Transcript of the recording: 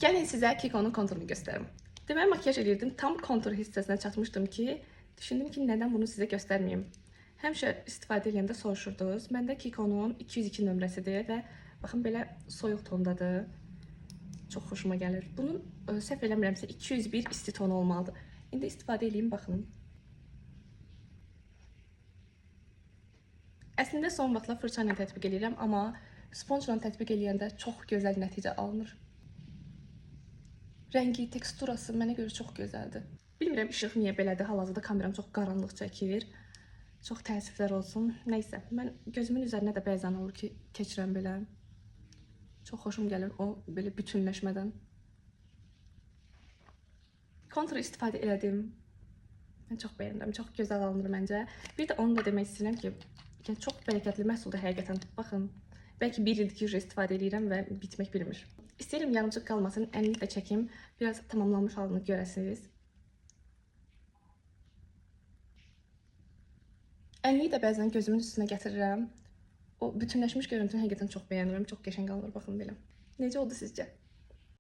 Gəlin sizə Kiko'nun konturunu göstərim. Deməli makyaj edirdim. Tam kontur hissəsinə çatmışdım ki, düşündüm ki, nədən bunu sizə göstərməyim. Həmişə istifadə edəndə soruşurdunuz. Məndə Kiko'nun 202 nömrəsidir və baxın belə soyuq tondadır. Çox xoşuma gəlir. Bunun səhv eləmirəmsə 201 isti tonu olmalıdır. İndi istifadə edeyim, baxın. Əslində son vaxtlar fırça ilə tətbiq edirəm, amma sponjla tətbiq edəndə çox gözəl nəticə alınır. Rəngi, teksturası mənə görə çox gözəldir. Bilmirəm işıq niyə belədir. Hal-hazırda kameram çox qaranlıq çəkir. Çox təəssüflər olsun. Nəysə, mən gözümün üzərinə də bəzən olur ki, keçirəm belə. Çox xoşum gəlir o belə bütünləşmədən. Kontur istifadə elədim. Mən çox bəyənirəm. Çox gözəl alınır məncə. Bir də onu da demək istəyirəm ki, çox bərəkətli məhsuldur həqiqətən. Baxın, bəlkə bir ildir ki, istifadə edirəm və bitmək bilmir. İstəyirəm yarımçıq qalmasın, əlini də çəkim, biraz tamamlanmış halını görəsiniz. Əlini də bəzən gözümün üstünə gətirirəm. O bütünləşmiş görüntünü həqiqətən çox bəyənirəm, çox qəşəng qalır, baxın belə. Necə oldu sizcə?